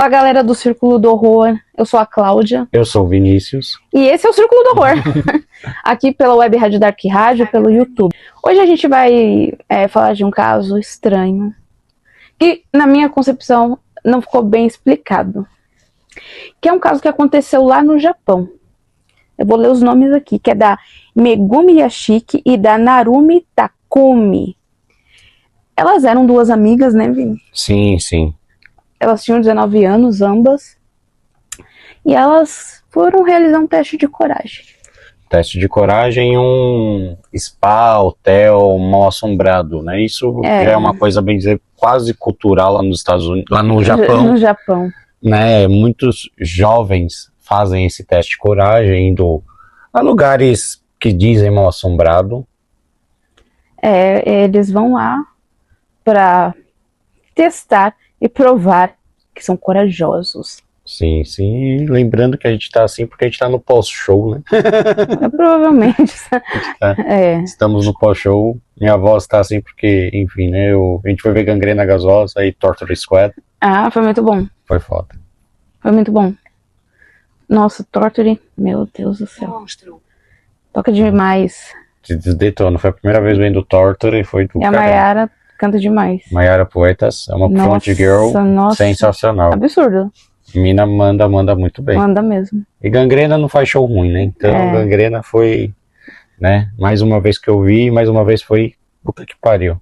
Fala, galera do Círculo do Horror, eu sou a Cláudia. Eu sou o Vinícius. E esse é o Círculo do Horror, aqui pela Web Rádio Dark Rádio, pelo YouTube. Hoje a gente vai falar de um caso estranho, que na minha concepção não ficou bem explicado. Que é um caso que aconteceu lá no Japão. Eu vou ler os nomes aqui, que é da Megumi Yashiki e da Narumi Takumi. Elas eram duas amigas, né, Vini? Sim, sim. Elas tinham 19 anos, ambas. E elas foram realizar um teste de coragem. Teste de coragem em um spa, hotel mal assombrado, né? Isso é uma coisa, bem dizer, quase cultural lá nos Estados Unidos, lá no Japão. No Japão. Né? Muitos jovens fazem esse teste de coragem indo a lugares que dizem mal assombrado. Eles vão lá para testar e provar que são corajosos. Sim, sim. E lembrando que a gente tá assim porque a gente tá no pós-show, né? Provavelmente. Estamos no pós-show. Minha voz tá assim porque, enfim, né? A gente foi ver Gangrena Gasosa e Torture Squad. Ah, foi muito bom. Foi foda. Foi muito bom. Nossa, Torture, meu Deus do céu. Monstro. Toca demais. Se desdetona. Foi a primeira vez vendo Torture e foi do E a Mayara canta demais. Mayara Poetas é uma front girl sensacional. Absurdo. Mina manda muito bem. Manda mesmo. E Gangrena não faz show ruim, né? Então Gangrena foi, né? Mais uma vez que eu vi, mais uma vez foi puta que pariu.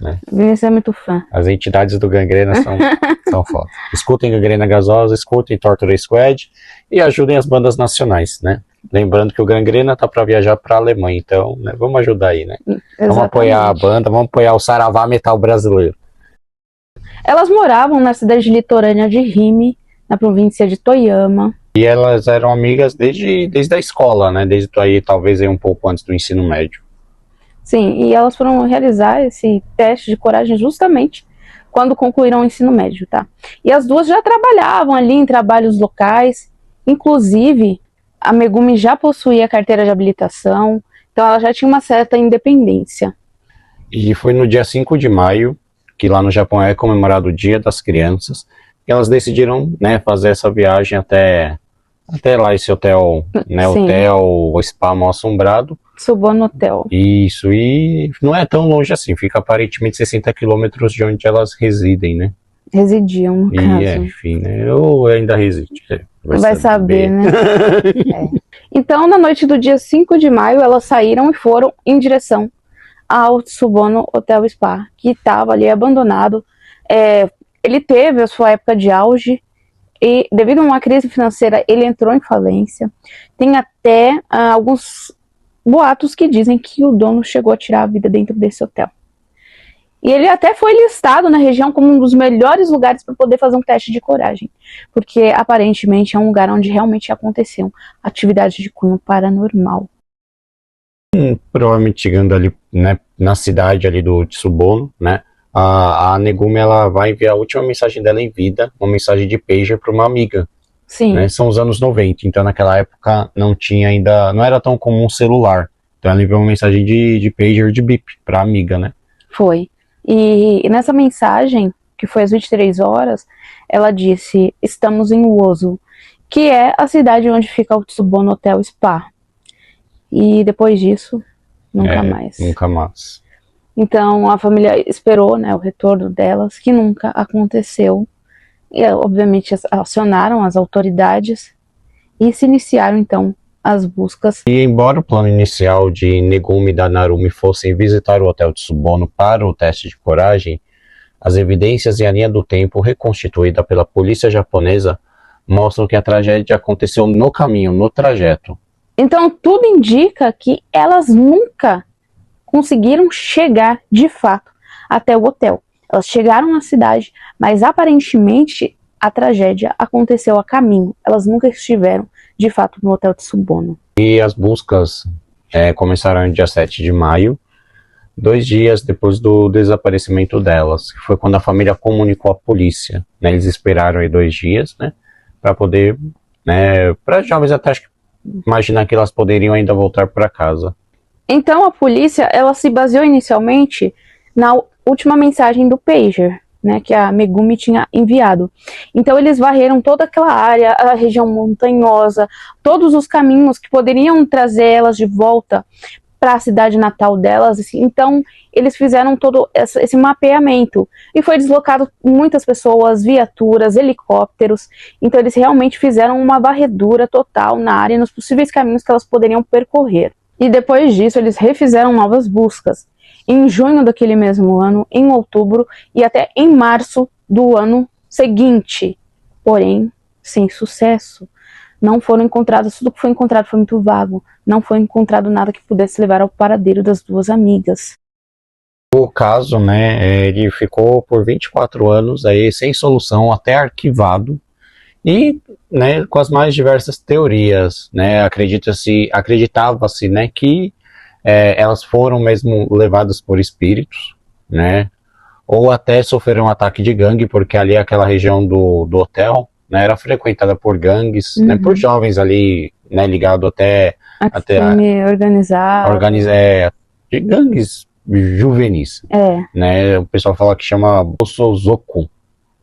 Né? Vinícius é muito fã. As entidades do Gangrena são foda. Escutem Gangrena Gasosa, escutem Torture Squad e ajudem as bandas nacionais, né? Lembrando que o Gangrena tá para viajar para a Alemanha, então, né, vamos ajudar aí, né? Exatamente. Vamos apoiar a banda, vamos apoiar o Saravá Metal brasileiro. Elas moravam na cidade litorânea de Hime, na província de Toyama. E elas eram amigas desde a escola, né? Desde aí, talvez aí um pouco antes do ensino médio. Sim, e elas foram realizar esse teste de coragem justamente quando concluíram o ensino médio, tá? E as duas já trabalhavam ali em trabalhos locais, inclusive a Megumi já possuía carteira de habilitação, então ela já tinha uma certa independência. E foi no dia 5 de maio, que lá no Japão é comemorado o Dia das Crianças, e elas decidiram, né, fazer essa viagem até lá, esse hotel, né, hotel, spa mal assombrado. Subono Hotel. Isso, e não é tão longe assim, fica aparentemente 60 quilômetros de onde elas residem, né? Residiam, no caso. Enfim, né, ou ainda reside. Vai saber, né? Então, na noite do dia 5 de maio, elas saíram e foram em direção ao Subono Hotel Spa, que estava ali abandonado. Ele teve a sua época de auge e, devido a uma crise financeira, ele entrou em falência. Tem até alguns boatos que dizem que o dono chegou a tirar a vida dentro desse hotel. E ele até foi listado na região como um dos melhores lugares para poder fazer um teste de coragem, porque aparentemente é um lugar onde realmente aconteciam atividades de cunho paranormal. Provavelmente chegando ali, né, na cidade ali do Tsubono, né, a Megumi, ela vai enviar a última mensagem dela em vida, uma mensagem de pager para uma amiga. Sim. Né, são os anos 90, então naquela época não tinha ainda, não era tão comum um celular. Então ela enviou uma mensagem de pager, de bip, para a amiga, né? Foi. E nessa mensagem, que foi às 23 horas, ela disse: estamos em Uozu, que é a cidade onde fica o Tsubono Hotel Spa. E depois disso, nunca mais. Nunca mais. Então a família esperou, né, o retorno delas, que nunca aconteceu. E obviamente acionaram as autoridades e se iniciaram então as buscas. E embora o plano inicial de Megumi e da Narumi fossem visitar o hotel Tsubono para o teste de coragem, as evidências e a linha do tempo reconstituída pela polícia japonesa mostram que a tragédia aconteceu no caminho, no trajeto. Então tudo indica que elas nunca conseguiram chegar de fato até o hotel. Elas chegaram na cidade, mas aparentemente a tragédia aconteceu a caminho. Elas nunca estiveram, de fato, no hotel de Tsubono. E as buscas começaram no dia 7 de maio, 2 dias depois do desaparecimento delas, que foi quando a família comunicou à polícia. Né? Eles esperaram aí 2 dias, né, para poder, né, para jovens até acho que imaginar que elas poderiam ainda voltar para casa. Então a polícia, ela se baseou inicialmente na última mensagem do pager, né, que a Megumi tinha enviado. Então eles varreram toda aquela área, a região montanhosa, todos os caminhos que poderiam trazer elas de volta para a cidade natal delas. Então eles fizeram todo esse mapeamento e foi deslocado muitas pessoas, viaturas, helicópteros. Então eles realmente fizeram uma varredura total na área, nos possíveis caminhos que elas poderiam percorrer. E depois disso eles refizeram novas buscas. Em junho daquele mesmo ano, em outubro e até em março do ano seguinte. Porém, sem sucesso. Não foram encontradas, tudo que foi encontrado foi muito vago. Não foi encontrado nada que pudesse levar ao paradeiro das duas amigas. O caso, né, ele ficou por 24 anos aí sem solução, até arquivado. E, né, com as mais diversas teorias, né, acreditava-se, né, que elas foram mesmo levadas por espíritos, né, ou até sofreram um ataque de gangue, porque ali aquela região do hotel, né, era frequentada por gangues, né, por jovens ali, né, ligado até crime organizado. De gangues juvenis, né, o pessoal fala que chama Bosozoku,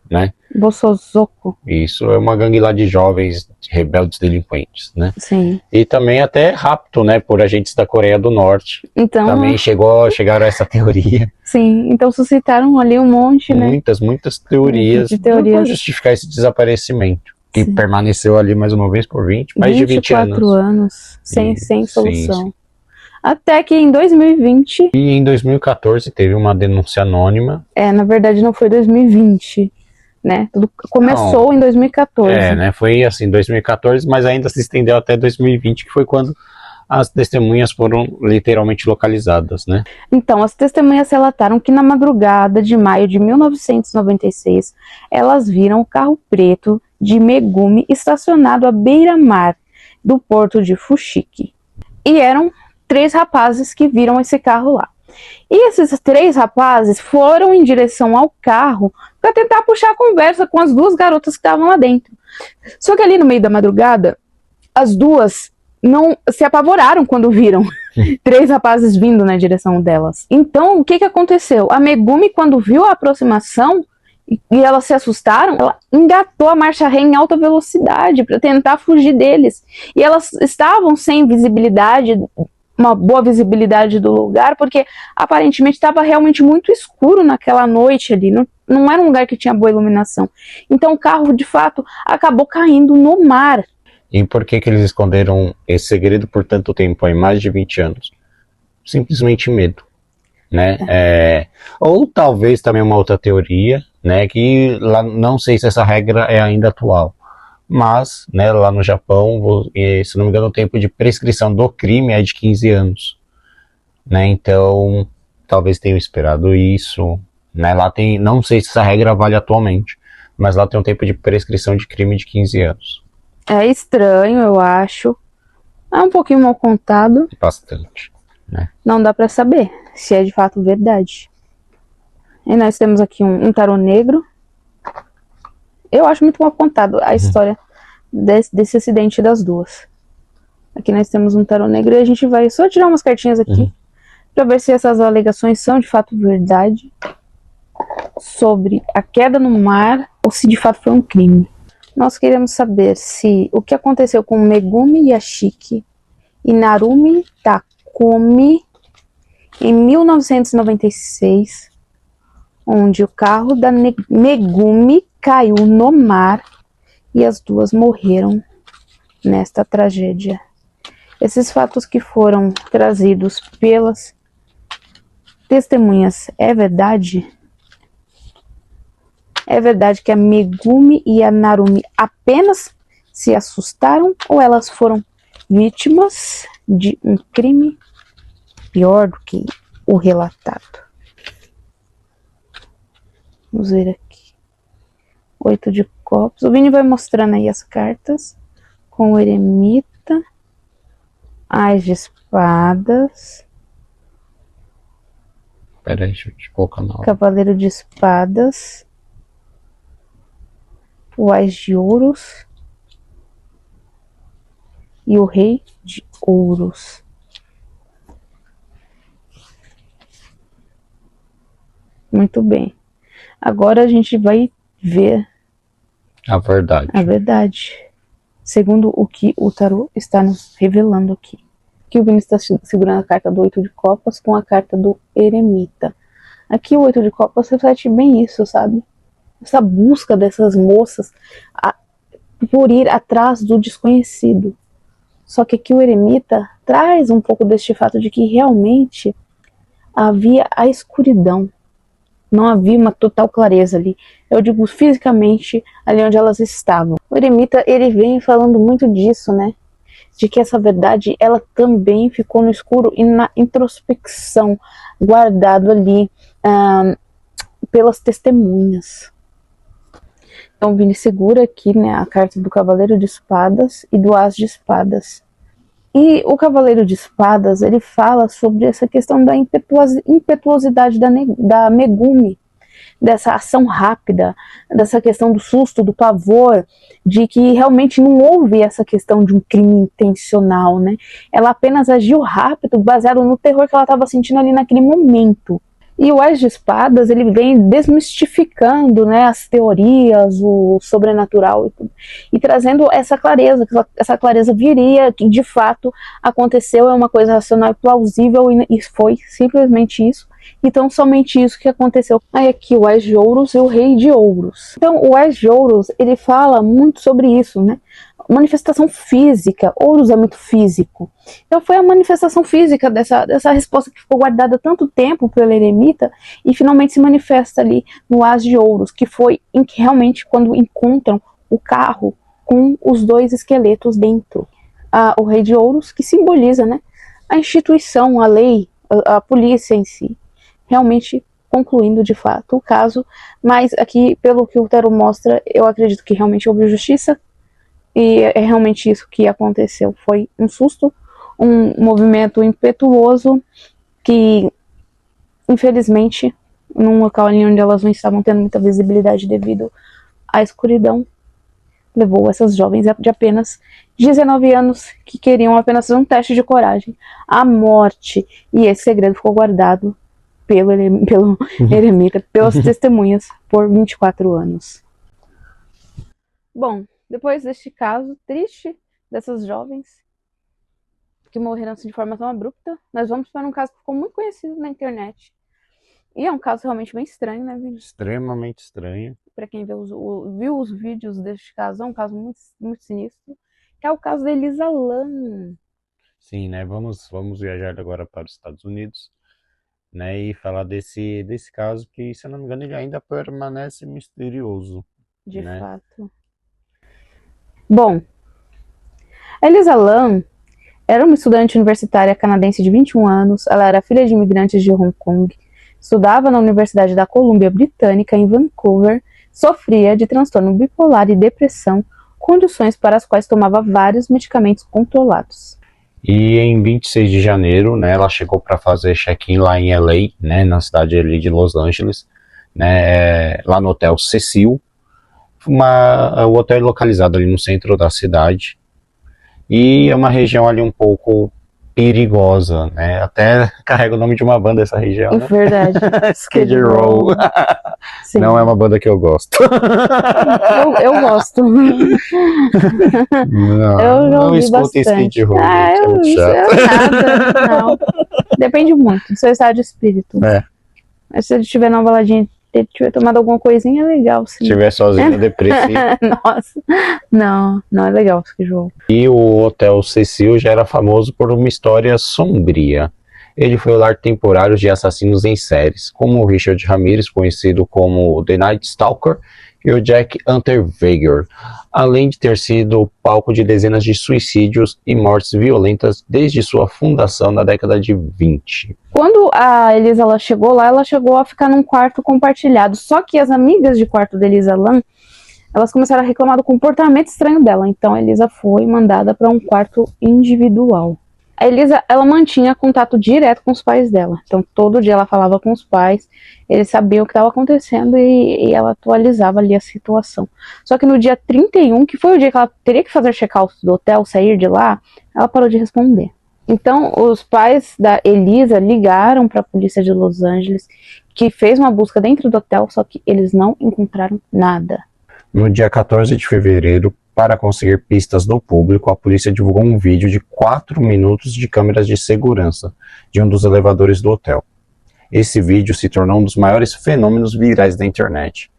né? Bosozoku. Isso é uma gangue lá de jovens rebeldes delinquentes, né? Sim. E também até rapto, né, por agentes da Coreia do Norte. Então, também chegaram a essa teoria. Sim, então suscitaram ali um monte, né? Muitas teorias para justificar esse desaparecimento, que permaneceu ali mais uma vez por mais de 20 anos. 24 anos, sem solução. Sim. Até que em 2020... E em 2014 teve uma denúncia anônima. Na verdade não foi 2020, né? Tudo começou em 2014. Né? Foi assim, 2014, mas ainda se estendeu até 2020, que foi quando as testemunhas foram literalmente localizadas, né? Então, as testemunhas relataram que na madrugada de maio de 1996, elas viram o carro preto de Megumi estacionado à beira-mar do porto de Fushiki. E eram 3 rapazes que viram esse carro lá. E esses 3 rapazes foram em direção ao carro para tentar puxar a conversa com as 2 garotas que estavam lá dentro. Só que ali no meio da madrugada, as 2 não se apavoraram quando viram 3 rapazes vindo na direção delas. Então, o que aconteceu? A Megumi, quando viu a aproximação e elas se assustaram, ela engatou a marcha ré em alta velocidade para tentar fugir deles. E elas estavam sem visibilidade, uma boa visibilidade do lugar, porque aparentemente estava realmente muito escuro naquela noite ali, não era um lugar que tinha boa iluminação. Então o carro, de fato, acabou caindo no mar. E por que eles esconderam esse segredo por tanto tempo, aí mais de 20 anos? Simplesmente medo, né? Ou talvez também uma outra teoria, né, que lá, não sei se essa regra é ainda atual, mas, né, lá no Japão, se não me engano, o tempo de prescrição do crime é de 15 anos, né? Então, talvez tenham esperado isso, né? Lá tem, não sei se essa regra vale atualmente, mas lá tem um tempo de prescrição de crime de 15 anos. É estranho, eu acho. É um pouquinho mal contado. Bastante, né? Não dá pra saber se é de fato verdade. E nós temos aqui um tarô negro. Eu acho muito mal contado a história desse acidente das 2. Aqui nós temos um tarô negro e a gente vai só tirar umas cartinhas aqui para ver se essas alegações são de fato verdade sobre a queda no mar ou se de fato foi um crime. Nós queremos saber se o que aconteceu com Megumi Yashiki e Narumi Takumi em 1996, onde o carro da Megumi caiu no mar e as 2 morreram nesta tragédia. Esses fatos que foram trazidos pelas testemunhas, é verdade? É verdade que a Megumi e a Narumi apenas se assustaram ou elas foram vítimas de um crime pior do que o relatado? Vamos ver aqui. 8 de copas. O Vini vai mostrando aí as cartas. Com o eremita. As de espadas. Peraí, deixa eu te colocar na hora. Cavaleiro de espadas. O Ás de ouros. E o Rei de ouros. Muito bem. Agora a gente vai ver A verdade. a verdade, segundo o que o tarô está nos revelando aqui. Aqui o Vini está segurando a carta do 8 de copas com a carta do eremita. Aqui o 8 de copas reflete bem isso, sabe? Essa busca dessas moças por ir atrás do desconhecido. Só que aqui o eremita traz um pouco deste fato de que realmente havia a escuridão. Não havia uma total clareza ali. Eu digo fisicamente ali onde elas estavam. O eremita, ele vem falando muito disso, né? De que essa verdade, ela também ficou no escuro e na introspecção, guardado ali pelas testemunhas. Então o Vini segura aqui, né, a carta do Cavaleiro de Espadas e do As de Espadas. E o Cavaleiro de Espadas, ele fala sobre essa questão da impetuosidade da Megumi, dessa ação rápida, dessa questão do susto, do pavor, de que realmente não houve essa questão de um crime intencional, né? Ela apenas agiu rápido, baseado no terror que ela estava sentindo ali naquele momento. E o As de Espadas, ele vem desmistificando, né, as teorias, o sobrenatural e tudo, e trazendo essa clareza, que essa clareza viria, que de fato aconteceu, é uma coisa racional e plausível, e foi simplesmente isso. Então, somente isso que aconteceu. Aí aqui o As de Ouros e o Rei de Ouros. Então, o As de Ouros, ele fala muito sobre isso, né? Manifestação física. Ouros é muito físico. Então, foi a manifestação física dessa resposta que ficou guardada tanto tempo pelo eremita e finalmente se manifesta ali no As de Ouros, que foi em que realmente quando encontram o carro com os dois esqueletos dentro. O Rei de Ouros, que simboliza, né, a instituição, a lei, a polícia em si. Realmente concluindo de fato o caso, mas aqui, pelo que o tarot mostra, eu acredito que realmente houve justiça, e é realmente isso que aconteceu. Foi um susto, um movimento impetuoso, que infelizmente, num local ali onde elas não estavam tendo muita visibilidade devido à escuridão, levou essas jovens de apenas 19 anos, que queriam apenas fazer um teste de coragem, à morte, e esse segredo ficou guardado pelo eremita, pelas testemunhas, por 24 anos. Bom, depois deste caso triste dessas jovens que morreram assim de forma tão abrupta, nós vamos para um caso que ficou muito conhecido na internet. E é um caso realmente bem estranho, né, Vini? Extremamente estranho. Para quem viu os vídeos deste caso, é um caso muito, muito sinistro, que é o caso da Elisa Lam. Sim, né? Vamos viajar agora para os Estados Unidos, né, e falar desse caso que, se eu não me engano, ele ainda permanece misterioso. De né? fato. Bom, a Elisa Lam era uma estudante universitária canadense de 21 anos, ela era filha de imigrantes de Hong Kong, estudava na Universidade da Colômbia Britânica em Vancouver, sofria de transtorno bipolar e depressão, condições para as quais tomava vários medicamentos controlados. E em 26 de janeiro, né, ela chegou para fazer check-in lá em LA, né, na cidade ali de Los Angeles, né, lá no Hotel Cecil. O hotel é localizado ali no centro da cidade. E é uma região ali um pouco perigosa, né? Até carrega o nome de uma banda essa região, né? Verdade. Skid Row. Sim. Não é uma banda que eu gosto. Eu gosto. Não escuta Skid Row. Não. Depende muito do seu estado de espírito. Mas se ele estiver numa baladinha, se ele tiver tomado alguma coisinha, é legal. Sim. Se estiver sozinho, depressivo. Nossa, não é legal esse jogo. E o Hotel Cecil já era famoso por uma história sombria. Ele foi o lar temporário de assassinos em séries, como o Richard Ramirez, conhecido como The Night Stalker, e o Jack Unterweger, além de ter sido palco de dezenas de suicídios e mortes violentas desde sua fundação na década de 20. Quando a Elisa Lam chegou lá, ela chegou a ficar num quarto compartilhado, só que as amigas de quarto da Elisa Lam, elas começaram a reclamar do comportamento estranho dela, então a Elisa foi mandada para um quarto individual. A Elisa, ela mantinha contato direto com os pais dela, então todo dia ela falava com os pais, eles sabiam o que estava acontecendo e ela atualizava ali a situação. Só que no dia 31, que foi o dia que ela teria que fazer check-out do hotel, sair de lá, ela parou de responder. Então os pais da Elisa ligaram para a polícia de Los Angeles, que fez uma busca dentro do hotel, só que eles não encontraram nada. No dia 14 de fevereiro, para conseguir pistas do público, a polícia divulgou um vídeo de 4 minutos de câmeras de segurança de um dos elevadores do hotel. Esse vídeo se tornou um dos maiores fenômenos virais da internet.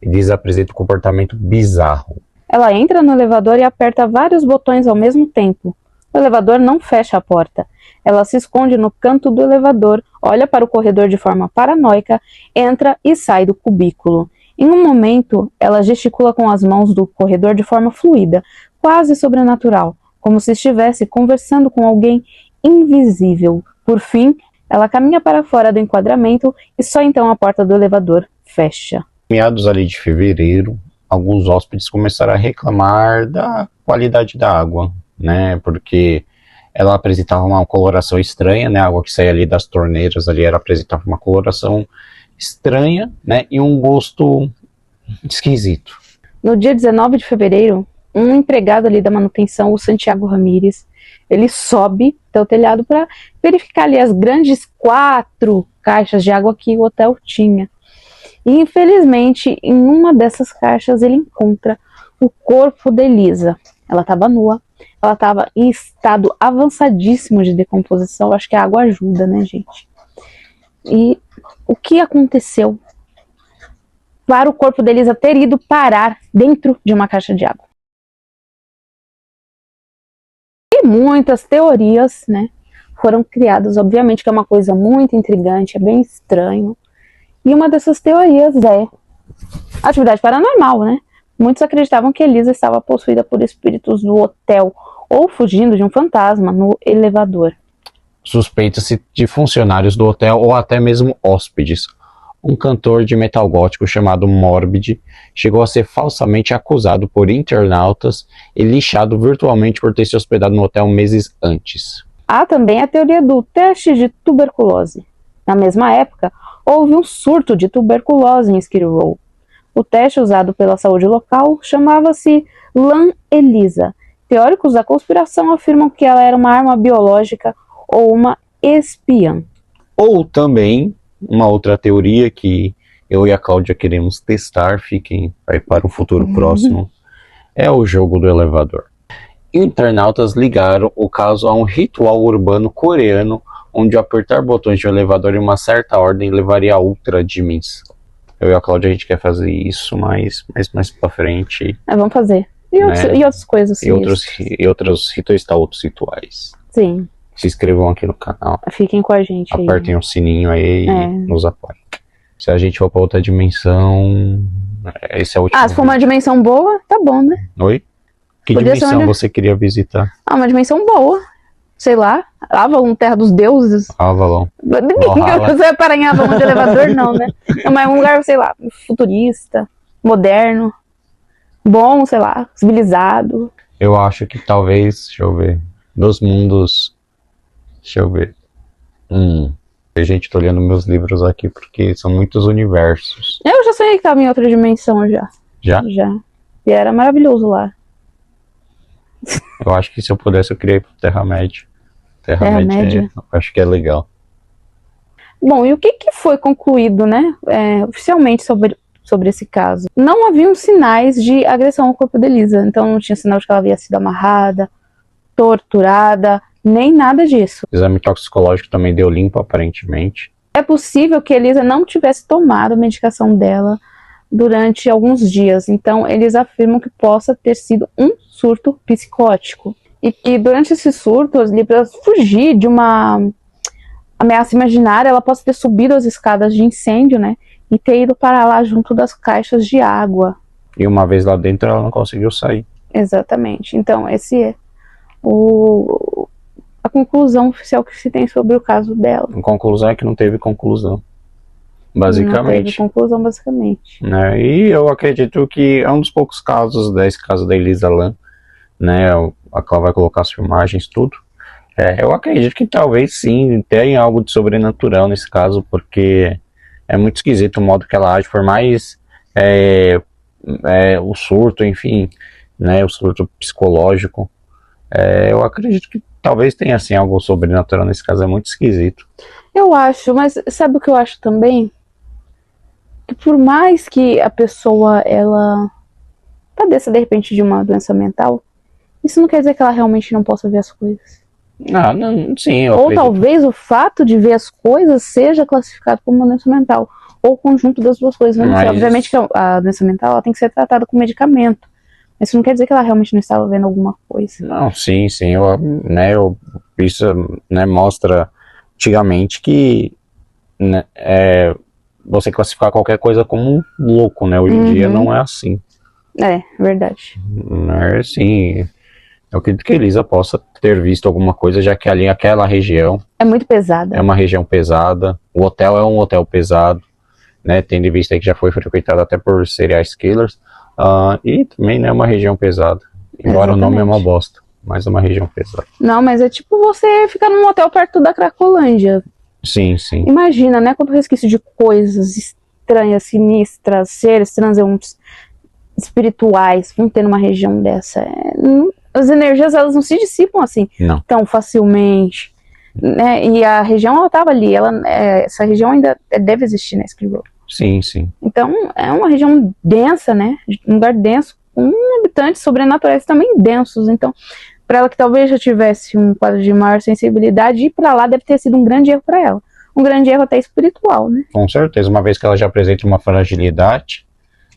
Eles apresentam um comportamento bizarro. Ela entra no elevador e aperta vários botões ao mesmo tempo. O elevador não fecha a porta. Ela se esconde no canto do elevador, olha para o corredor de forma paranoica, entra e sai do cubículo. Em um momento, ela gesticula com as mãos do corredor de forma fluida, quase sobrenatural, como se estivesse conversando com alguém invisível. Por fim, ela caminha para fora do enquadramento e só então a porta do elevador fecha. Meados ali de fevereiro, alguns hóspedes começaram a reclamar da qualidade da água, né? Porque ela apresentava uma coloração estranha, né? A água que saía ali das torneiras ali apresentava uma coloração estranha, né? E um gosto esquisito. No dia 19 de fevereiro, um empregado ali da manutenção, o Santiago Ramírez, ele sobe até o telhado para verificar ali as grandes 4 caixas de água que o hotel tinha. E infelizmente, em uma dessas caixas, ele encontra o corpo da Elisa. Ela estava nua, ela estava em estado avançadíssimo de decomposição. Acho que a água ajuda, né, gente? E o que aconteceu para o corpo da Elisa ter ido parar dentro de uma caixa de água? E muitas teorias, né, foram criadas. Obviamente que é uma coisa muito intrigante, é bem estranho. E uma dessas teorias é atividade paranormal, né? Muitos acreditavam que Elisa estava possuída por espíritos do hotel ou fugindo de um fantasma no elevador. Suspeita-se de funcionários do hotel ou até mesmo hóspedes. Um cantor de metal gótico chamado Morbid chegou a ser falsamente acusado por internautas e lixado virtualmente por ter se hospedado no hotel meses antes. Há também a teoria do teste de tuberculose. Na mesma época, houve um surto de tuberculose em Skid Row. O teste usado pela saúde local chamava-se Lan Elisa. Teóricos da conspiração afirmam que ela era uma arma biológica ou uma espiã. Ou também, uma outra teoria que eu e a Cláudia queremos testar, fiquem aí para um futuro próximo, é o jogo do elevador. Internautas ligaram o caso a um ritual urbano coreano onde apertar botões de um elevador em uma certa ordem levaria a outra dimensão. Eu e a Cláudia, a gente quer fazer isso, mas mais pra frente. Vamos fazer. E, né? outras coisas. E outros rituais. Sim. Se inscrevam aqui no canal. Fiquem com a gente aí. Apertem o sininho aí e nos apoiem. Se a gente for pra outra dimensão... Esse é o último. Se for uma dimensão boa, tá bom, né? Oi? Que Podia dimensão você queria visitar? Uma dimensão boa. Sei lá, Avalon, Terra dos Deuses. Avalon. Você vai parar em Avalon de elevador, não, né? Não, mas um lugar, sei lá, futurista, moderno, bom, sei lá, civilizado. Eu acho que talvez, deixa eu ver, dos mundos, deixa eu ver. Gente, tô olhando meus livros aqui porque são muitos universos. Eu já sonhei que tava em outra dimensão já. Já? Já. E era maravilhoso lá. Eu acho que se eu pudesse eu queria ir pro Terra-média. Terra-média, eu acho que é legal. Bom, e o que foi concluído, né, oficialmente sobre esse caso? Não haviam sinais de agressão ao corpo de Elisa, então não tinha sinal de que ela havia sido amarrada, torturada, nem nada disso. O exame toxicológico também deu limpo, aparentemente. É possível que Elisa não tivesse tomado a medicação dela durante alguns dias, então eles afirmam que possa ter sido um surto psicótico. E que durante esse surto, para fugir de uma ameaça imaginária, ela possa ter subido as escadas de incêndio, né? E ter ido para lá junto das caixas de água. E uma vez lá dentro ela não conseguiu sair. Exatamente. Então, esse é a conclusão oficial que se tem sobre o caso dela. A conclusão é que não teve conclusão. Basicamente. Não teve conclusão, basicamente. Né? E eu acredito que é um dos poucos casos desse caso da Elisa Lam, né? A Cláudia vai colocar as filmagens, tudo. Eu acredito que talvez sim tenha algo de sobrenatural nesse caso, porque é muito esquisito o modo que ela age, por mais o surto, enfim, né? O surto psicológico. Eu acredito que talvez tenha assim algo sobrenatural nesse caso, é muito esquisito. Eu acho, mas sabe o que eu acho também? que por mais que a pessoa, ela padeça de repente de uma doença mental, isso não quer dizer que ela realmente não possa ver as coisas. Ah, não, sim, eu Ou acredito. talvez o fato de ver as coisas seja classificado como uma doença mental, ou o conjunto das duas coisas. Não sei. Obviamente que a doença mental ela tem que ser tratada com medicamento, mas isso não quer dizer que ela realmente não estava vendo alguma coisa. Não, sim, isso, né, mostra antigamente que, né, você classificar qualquer coisa como louco, né? Hoje em dia não é assim. É, verdade. Não é assim. Eu acredito que a Elisa possa ter visto alguma coisa, já que ali aquela região é muito pesada. É uma região pesada. O hotel é um hotel pesado, né? Tendo em vista que já foi frequentado até por serial killers. E também é uma região pesada. Embora o nome é uma bosta, mas é uma região pesada. Não, mas é tipo você ficar num hotel perto da Cracolândia. Sim, sim. Imagina, né? Quanto resquício de coisas estranhas, sinistras, seres transeuntes espirituais vão ter numa região dessa. As energias, elas não se dissipam assim Não. tão facilmente, né? E a região, ela estava ali, essa região ainda deve existir, né, Skid Row. Sim, sim. Então, é uma região densa, né, um lugar denso, com habitantes sobrenaturais também densos. Então, para ela que talvez já tivesse um quadro de maior sensibilidade, ir para lá deve ter sido um grande erro para ela. Um grande erro até espiritual, né? Com certeza, uma vez que ela já apresenta uma fragilidade,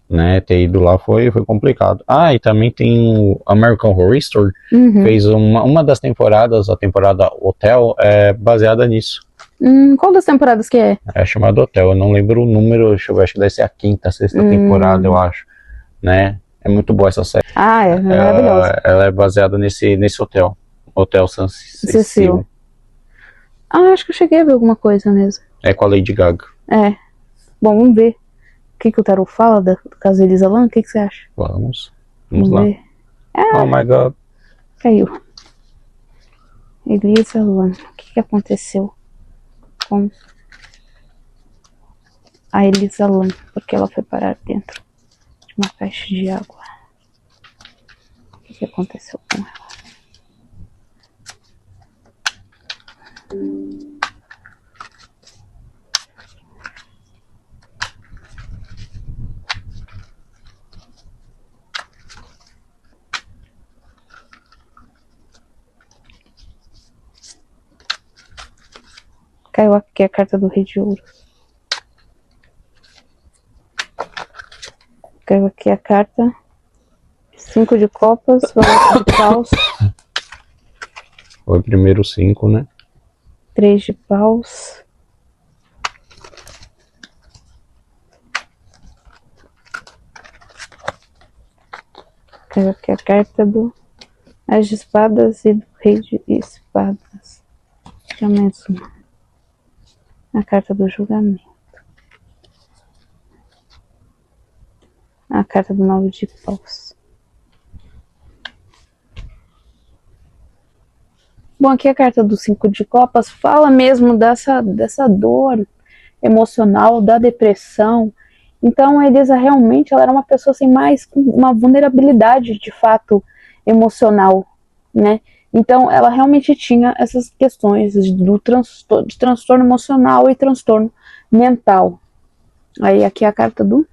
né, ter ido lá foi complicado. E também tem o American Horror Story, fez uma das temporadas, a temporada Hotel, baseada nisso. Qual das temporadas que é? É chamado Hotel, eu não lembro o número, acho que deve ser a quinta, sexta temporada, eu acho, né? É muito boa essa série. É maravilhosa. Ela é baseada nesse hotel, Hotel San Cecil. Acho que eu cheguei a ver alguma coisa mesmo. É com a Lady Gaga. Bom, vamos ver. O que o Tarot fala do caso Elisa Lam? O que você acha? Vamos lá. Ver. Oh my God. Caiu. Elisa Lam. O que aconteceu com a Elisa Lam? Porque ela foi parar dentro de uma caixa de água. O que aconteceu com ela? Caiu aqui a carta do Rei de Ouros. Caiu aqui a carta 5 de copas, valete de paus. Foi primeiro 5, né? 3 de paus. Caiu aqui a carta do As de Espadas e do Rei de Espadas. Julgamento. A carta do julgamento. A carta do 9 de paus. Bom, aqui a carta do 5 de copas fala mesmo dessa dor emocional, da depressão. Então a Elisa realmente ela era uma pessoa sem mais uma vulnerabilidade de fato emocional, né? Então ela realmente tinha essas questões de transtorno emocional e transtorno mental. Aí aqui a carta do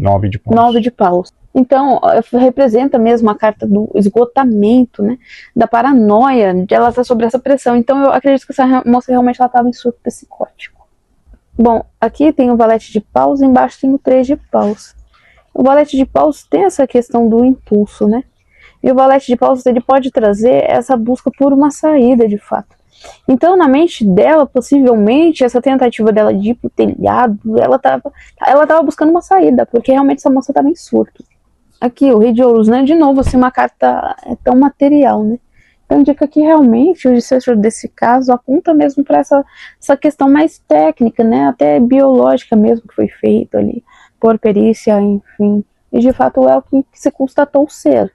9 de paus. 9 de paus. Então, representa mesmo a carta do esgotamento, né? Da paranoia, de ela estar sob essa pressão. Então, eu acredito que essa moça realmente estava em surto psicótico. Bom, aqui tem o valete de paus, embaixo tem o 3 de paus. O valete de paus tem essa questão do impulso, né? E o valete de paus, ele pode trazer essa busca por uma saída, de fato. Então, na mente dela, possivelmente, essa tentativa dela de ir pro telhado, ela tava buscando uma saída, porque realmente essa moça estava em surto. Aqui, o Rei de Ouros, né? De novo, assim, uma carta tão material, né? Então, indica que realmente o desfecho desse caso aponta mesmo para essa questão mais técnica, né? Até biológica mesmo, que foi feito ali, por perícia, enfim. E, de fato, é o que se constatou ser.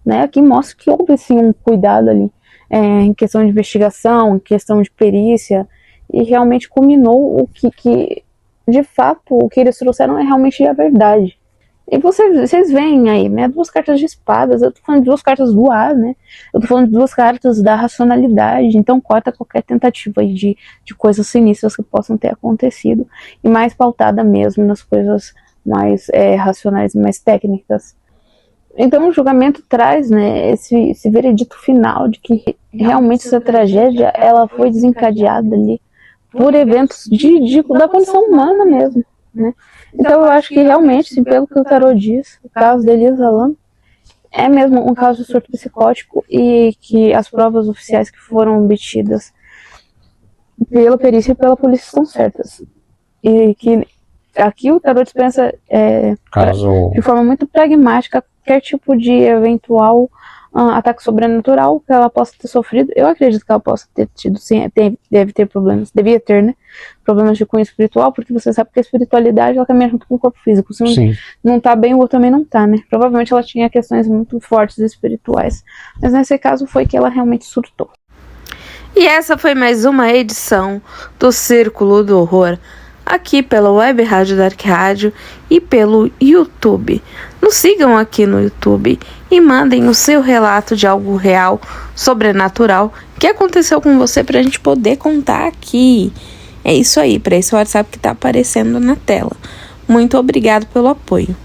Né? Aqui mostra que houve, sim, um cuidado ali em questão de investigação, em questão de perícia, e realmente culminou o que de fato, o que eles trouxeram é realmente a verdade. E vocês veem aí, né? 2 cartas de espadas, eu tô falando de 2 cartas do ar, né? Eu tô falando de 2 cartas da racionalidade, então corta qualquer tentativa aí de coisas sinistras que possam ter acontecido, e mais pautada mesmo nas coisas mais racionais, mais técnicas. Então o julgamento traz, né, esse veredito final de que realmente essa tragédia, ela foi desencadeada ali por eventos da condição humana mesmo, né? Então eu acho que realmente, assim, pelo que o tarô diz, o caso da Elisa Lam é mesmo um caso de surto psicótico, e que as provas oficiais que foram obtidas pela perícia e pela polícia estão certas. E que aqui o tarô dispensa de forma muito pragmática qualquer tipo de eventual ataque sobrenatural que ela possa ter sofrido. Eu acredito que ela possa ter tido, sim, deve ter problemas, devia ter, né? Problemas de cunho espiritual, porque você sabe que a espiritualidade ela caminha junto com o corpo físico. Se não tá bem, o outro também não tá, né? Provavelmente ela tinha questões muito fortes espirituais. Mas nesse caso foi que ela realmente surtou. E essa foi mais uma edição do Círculo do Horror, aqui pela Web Rádio Dark Rádio e pelo YouTube. Nos sigam aqui no YouTube e mandem o seu relato de algo real, sobrenatural, que aconteceu com você pra gente poder contar aqui. É isso aí, para esse WhatsApp que tá aparecendo na tela. Muito obrigado pelo apoio.